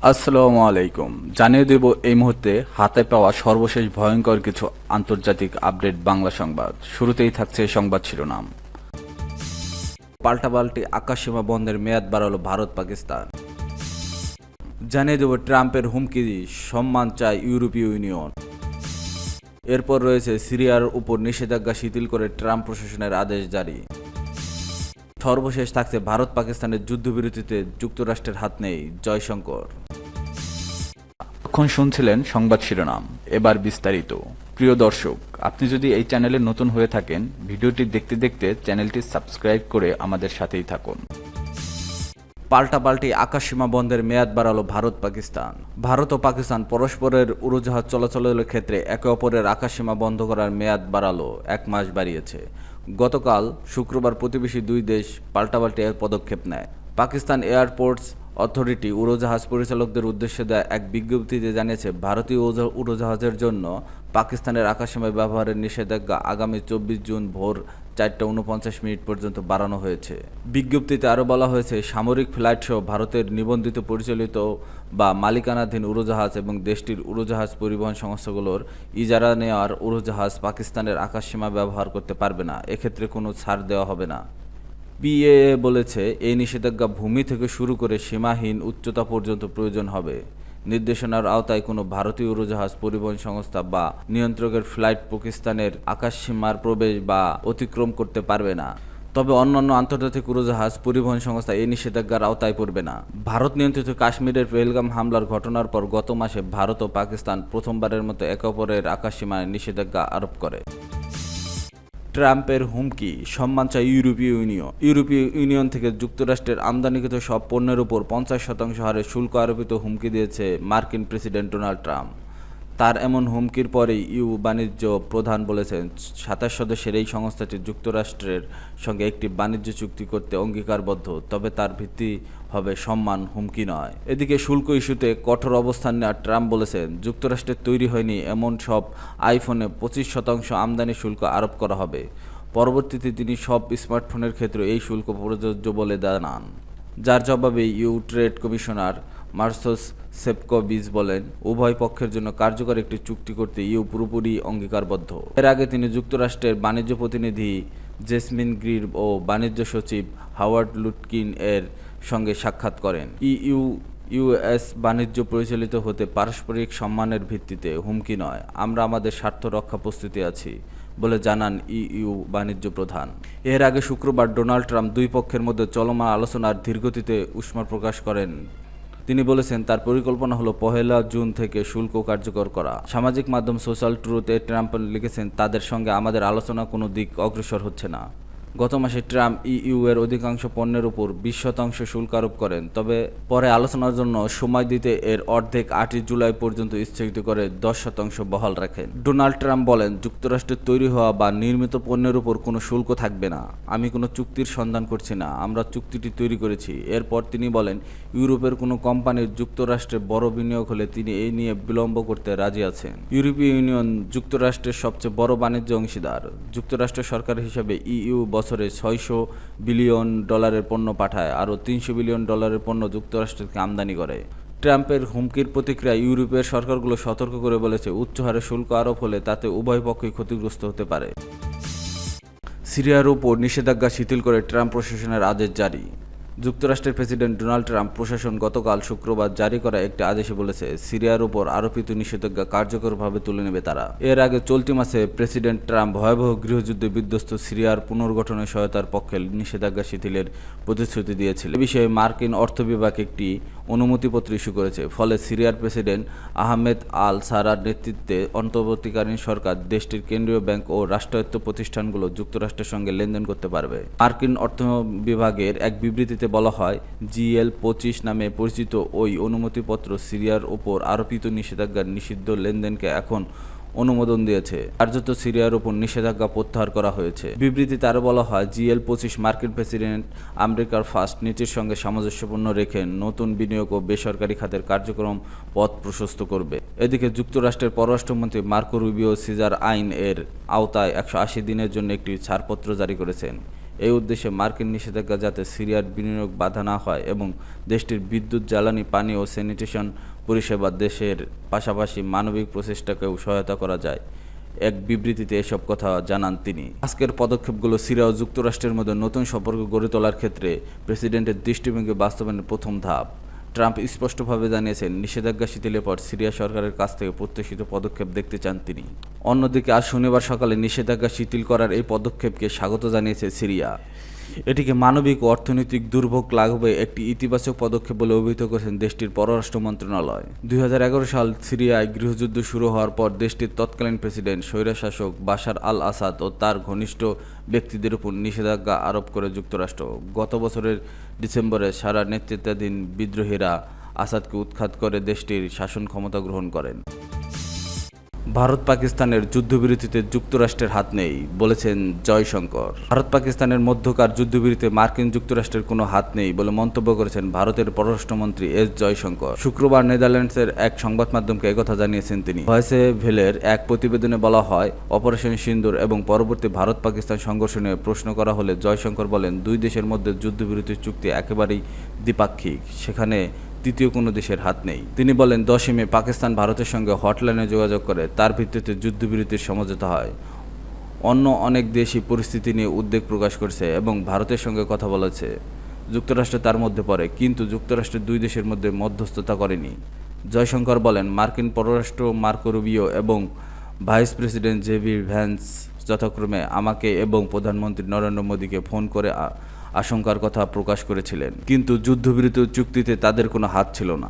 আসসালামু আলাইকুম। জানিয়ে দেব এই মুহূর্তে হাতে পাওয়া সর্বশেষ ভয়ঙ্কর কিছু আন্তর্জাতিক আপডেট বাংলা সংবাদ। শুরুতেই থাকছে সংবাদ শিরোনাম। পাল্টাপাল্টি আকাশসীমা বন্ধের মেয়াদ বাড়ালো ভারত পাকিস্তান। জানিয়ে দেব ট্রাম্পের হুমকি, সম্মান চায় ইউরোপীয় ইউনিয়ন। এরপর রয়েছে সিরিয়ার উপর নিষেধাজ্ঞা শিথিল করে ট্রাম্প প্রশাসনের আদেশ জারি। সর্বশেষ থাকছে ভারত পাকিস্তানের যুদ্ধবিরতিতে যুক্তরাষ্ট্রের হাত নেই, জয়শঙ্কর। এখন শুনছিলেন সংবাদ শিরোনাম, এবার বিস্তারিত। প্রিয় দর্শক, আপনি যদি এই চ্যানেলে নতুন হয়ে থাকেন, ভিডিওটি দেখতে দেখতে চ্যানেলটি সাবস্ক্রাইব করে আমাদের সাথেই থাকুন। পাল্টাপাল্টি আকাশসীমা বন্ধের মেয়াদ বাড়ালো ভারত পাকিস্তান। ভারত ও পাকিস্তান পরস্পরের উড়োজাহাজ চলাচলের ক্ষেত্রে একে অপরের আকাশসীমা বন্ধ করার মেয়াদ বাড়ালো 1 মাস বাড়িয়েছে। গতকাল শুক্রবার প্রতিবেশী দুই দেশ পাল্টাপাল্টি এক পদক্ষেপ নেয়। পাকিস্তান এয়ারপোর্টস অথরিটি উড়োজাহাজ পরিচালকদের উদ্দেশ্যে দেয়া এক বিজ্ঞপ্তিতে জানিয়েছে, ভারতীয় উড়োজাহাজের জন্য পাকিস্তানের আকাশসীমা ব্যবহারের নিষেধাজ্ঞা আগামী 24 জুন ভোর 4:49 পর্যন্ত বাড়ানো হয়েছে। বিজ্ঞপ্তিতে আরও বলা হয়েছে, সামরিক ফ্লাইটসহ ভারতের নিবন্ধিত, পরিচালিত বা মালিকানাধীন উড়োজাহাজ এবং দেশটির উড়োজাহাজ পরিবহন সংস্থাগুলোর ইজারা নেওয়ার উড়োজাহাজ পাকিস্তানের আকাশসীমা ব্যবহার করতে পারবে না। এক্ষেত্রে কোনো ছাড় দেওয়া হবে না। পিএএ বলেছে, এই নিষেধাজ্ঞা ভূমি থেকে শুরু করে সীমাহীন উচ্চতা পর্যন্ত প্রয়োজন হবে। নির্দেশনার আওতায় কোনো ভারতীয় উড়োজাহাজ পরিবহন সংস্থা বা নিয়ন্ত্রকের ফ্লাইট পাকিস্তানের আকাশসীমার প্রবেশ বা অতিক্রম করতে পারবে না। তবে অন্যান্য আন্তর্জাতিক উড়োজাহাজ পরিবহন সংস্থা এই নিষেধাজ্ঞার আওতায় পড়বে না। ভারত নিয়ন্ত্রিত কাশ্মীরের পেহেলগাম হামলার ঘটনার পর গত মাসে ভারত ও পাকিস্তান প্রথমবারের মতো একে অপরের আকাশসীমায় নিষেধাজ্ঞা আরোপ করে। ট্রাম্পের হুমকি, সম্মান চায় ইউরোপীয় ইউনিয়ন। ইউরোপীয় ইউনিয়ন থেকে যুক্তরাষ্ট্রের আমদানিকৃত সব পণ্যের উপর 50% হারে শুল্ক আরোপিত হুমকি দিয়েছে মার্কিন প্রেসিডেন্ট ডোনাল্ড ট্রাম্প। তার এমন হুমকির পরেই বাণিজ্য প্রধান বলেছেন, 27 সদস্যের এই সংস্থাটি যুক্তরাষ্ট্রের সঙ্গে একটি বাণিজ্য চুক্তি করতে অঙ্গীকারবদ্ধ, তবে তার ভিত্তি হবে সম্মান, হুমকি নয়। এদিকে শুল্ক ইস্যুতে কঠোর অবস্থান নেওয়া ট্রাম্প বলেছেন, যুক্তরাষ্ট্রের তৈরি হয়নি এমন সব আইফোনে 25% আমদানি শুল্ক আরোপ করা হবে। পরবর্তীতে তিনি সব স্মার্টফোনের ক্ষেত্রে এই শুল্ক প্রযোজ্য বলে জানান, যার জবাবে ট্রেড কমিশনার মার্কোস সেফকোভিচ বলেন, উভয় পক্ষের জন্য কার্যকর একটি চুক্তি করতে পুরোপুরি অঙ্গীকারবদ্ধ। এর আগে তিনি যুক্তরাষ্ট্রের বাণিজ্য প্রতিনিধি জেসমিন গ্রির ও বাণিজ্য সচিব হাওয়ার্ড লুটকিন এর সঙ্গে সাক্ষাৎ করেন। ইউএস বাণিজ্য পরিচালিত হতে পারস্পরিক সম্মানের ভিত্তিতে, হুমকি নয়। আমরা আমাদের স্বার্থ রক্ষা প্রস্তুতি আছি বলে জানান বাণিজ্য প্রধান। এর আগে শুক্রবার ডোনাল্ড ট্রাম্প দুই পক্ষের মধ্যে চলমান আলোচনার ধীরগতিতে উষ্মা প্রকাশ করেন। তিনি বলেছেন, তার পরিকল্পনা হলো 1 জুন থেকে শুল্ক কার্যকর করা। সামাজিক মাধ্যম সোশ্যাল ট্রুথে ট্রাম্প লিখেছেন, তাদের সঙ্গে আমাদের আলোচনা কোনো দিক অগ্রসর হচ্ছে না। গত মাসে ট্রাম্প এর অধিকাংশ পণ্যের উপর 20% শুল্ক আরোপ করেন, তবে পরে আলোচনার জন্য সময় দিতে এর অর্ধেক 8 জুলাই পর্যন্ত স্থগিত করে 10% বহাল রাখেন। ডোনাল্ড ট্রাম্প বলেন, যুক্তরাষ্ট্রের তৈরি হওয়া বা নির্মিত পণ্যের উপর কোনো শুল্ক থাকবে না। আমি কোনো চুক্তির সন্ধান করছি না, আমরা চুক্তিটি তৈরি করেছি। এরপর তিনি বলেন, ইউরোপের কোনো কোম্পানির যুক্তরাষ্ট্রে বড় বিনিয়োগ হলে তিনি এই নিয়ে বিলম্ব করতে রাজি আছেন। ইউরোপীয় ইউনিয়ন যুক্তরাষ্ট্রের সবচেয়ে বড় বাণিজ্য অংশীদার। যুক্তরাষ্ট্র সরকার হিসাবে বছরে $600 বিলিয়ন পণ্য পাঠায়, আরও $300 বিলিয়ন পণ্য যুক্তরাষ্ট্র থেকে আমদানি করে। ট্রাম্পের হুমকির প্রতিক্রিয়ায় ইউরোপের সরকারগুলো সতর্ক করে বলেছে, উচ্চ হারে শুল্ক আরোপ হলে তাতে উভয় পক্ষই ক্ষতিগ্রস্ত হতে পারে। সিরিয়ার উপর নিষেধাজ্ঞা শিথিল করে ট্রাম্প প্রশাসনের আদেশ জারি। যুক্তরাষ্ট্রের প্রেসিডেন্ট ডোনাল্ড ট্রাম্প প্রশাসন গতকাল শুক্রবার জারি করা একটি আদেশে বলেছে, সিরিয়ার উপর আরোপিত নিষেধাজ্ঞা কার্যকরভাবে তুলে নেবে তারা। এর আগে চলতি মাসে প্রেসিডেন্ট ট্রাম্প ভয়াবহ গৃহযুদ্ধে বিধ্বস্ত সিরিয়ার পুনর্গঠনে সহায়তার পক্ষে নিষেধাজ্ঞা শিথিলের প্রতিশ্রুতি দিয়েছিল। এ বিষয়ে মার্কিন অর্থ বিভাগ একটি অনুমতিপত্র ইস্যু করেছে। ফলে সিরিয়ার প্রেসিডেন্ট আহমেদ আল সারার নেতৃত্বে অন্তর্বর্তীকালীন সরকার দেশটির কেন্দ্রীয় ব্যাংক ও রাষ্ট্রায়ত্ত প্রতিষ্ঠানগুলো যুক্তরাষ্ট্রের সঙ্গে লেনদেন করতে পারবে। মার্কিন অর্থ বিভাগের এক বিবৃতিতে বলা হয়, GL-25 নামে পরিচিত ওই অনুমতিপত্র সিরিয়ার ওপর আরোপিত নিষেধাজ্ঞার নিষিদ্ধ লেনদেনকে এখন অনুমোদন দিয়েছে। কার্যত সিরিয়ার উপর নিষেধাজ্ঞা প্রত্যাহার করা হয়েছে। বিবৃতিতে আরও বলা হয়, GL-25 মার্কিন প্রেসিডেন্ট আমেরিকার ফার্স্ট নীতির সঙ্গে সামঞ্জস্যপূর্ণ রেখে নতুন বিনিয়োগ ও বেসরকারি খাতের কার্যক্রম পথ প্রশস্ত করবে। এদিকে যুক্তরাষ্ট্রের পররাষ্ট্রমন্ত্রী মার্কো রুবিও সিজার আইন এর আওতায় 180 দিনের জন্য একটি ছাড়পত্র জারি করেছেন। এই উদ্দেশ্যে মার্কিন নিষেধাজ্ঞা যাতে সিরিয়ার বিনিয়োগ বাধা না হয় এবং দেশটির বিদ্যুৎ, জ্বালানি, পানি ও স্যানিটেশন পরিষেবা দেশের পাশাপাশি মানবিক প্রচেষ্টাকেও সহায়তা করা যায়। এক বিবৃতিতে এসব কথা জানান তিনি। আজকের পদক্ষেপগুলো সিরিয়া ও যুক্তরাষ্ট্রের মধ্যে নতুন সম্পর্ক গড়ে তোলার ক্ষেত্রে প্রেসিডেন্টের দৃষ্টিভঙ্গি বাস্তবায়নের প্রথম ধাপ। ট্রাম্প স্পষ্টভাবে জানিয়েছেন, নিষেধাজ্ঞা শিথিলের পর সিরিয়া সরকারের কাছ থেকে প্রত্যাশিত পদক্ষেপ দেখতে চান তিনি। অন্যদিকে আজ শনিবার সকালে নিষেধাজ্ঞা শিথিল করার এই পদক্ষেপকে স্বাগত জানিয়েছে সিরিয়া। এটিকে মানবিক ও অর্থনৈতিক দুর্ভোগ লাঘবে একটি ইতিবাচক পদক্ষেপ বলে অভিহিত করেছেন দেশটির পররাষ্ট্র মন্ত্রণালয়। 2011 সাল সিরিয়ায় গৃহযুদ্ধ শুরু হওয়ার পর দেশটির তৎকালীন প্রেসিডেন্ট স্বৈরশাসক বাশার আল আসাদ ও তার ঘনিষ্ঠ ব্যক্তিদের উপর নিষেধাজ্ঞা আরোপ করে যুক্তরাষ্ট্র। গত বছরের ডিসেম্বরে সারা নেতৃত্বাধীন বিদ্রোহীরা আসাদকে উৎখাত করে দেশটির শাসন ক্ষমতা গ্রহণ করেন। ভারত পাকিস্তানের যুদ্ধবিরতিতে যুক্তরাষ্ট্রের হাত নেই বলেছেন জয়শঙ্কর। ভারত পাকিস্তানের মধ্যকার যুদ্ধবিরতিতে মার্কিন যুক্তরাষ্ট্রের কোনো হাত নেই বলে মন্তব্য করেছেন ভারতের পররাষ্ট্রমন্ত্রী এস জয়শঙ্কর। শুক্রবার নেদারল্যান্ডসের এক সংবাদ মাধ্যমকে একথা জানিয়েছেন তিনি। ভয়েসে ভেলের এক প্রতিবেদনে বলা হয়, অপারেশন সিন্দুর এবং পরবর্তী ভারত পাকিস্তান সংঘর্ষ নিয়ে প্রশ্ন করা হলে জয়শঙ্কর বলেন, দুই দেশের মধ্যে যুদ্ধবিরতির চুক্তি একেবারেই দ্বিপাক্ষিক, সেখানে তৃতীয় কোনো দেশের হাত নেই। তিনি বলেন, 10 মে পাকিস্তান ভারতের সঙ্গে হটলাইনে যোগাযোগ করে, তার ভিত্তিতে যুদ্ধবিরতির সমঝোতা হয়। অন্য অনেক দেশই পরিস্থিতি নিয়ে উদ্বেগ প্রকাশ করেছে এবং ভারতের সঙ্গে কথা বলেছে। যুক্তরাষ্ট্র তার মধ্যে পড়ে, কিন্তু যুক্তরাষ্ট্র দুই দেশের মধ্যে মধ্যস্থতা করেনি। জয়শঙ্কর বলেন, মার্কিন পররাষ্ট্র মার্কো রুবিও এবং ভাইস প্রেসিডেন্ট জেডি ভ্যান্স যথাক্রমে আমাকে এবং প্রধানমন্ত্রী নরেন্দ্র মোদীকে ফোন করে আশঙ্কার কথা প্রকাশ করেছিলেন, কিন্তু যুদ্ধবিরতি চুক্তিতে তাদের কোনো হাত ছিল না।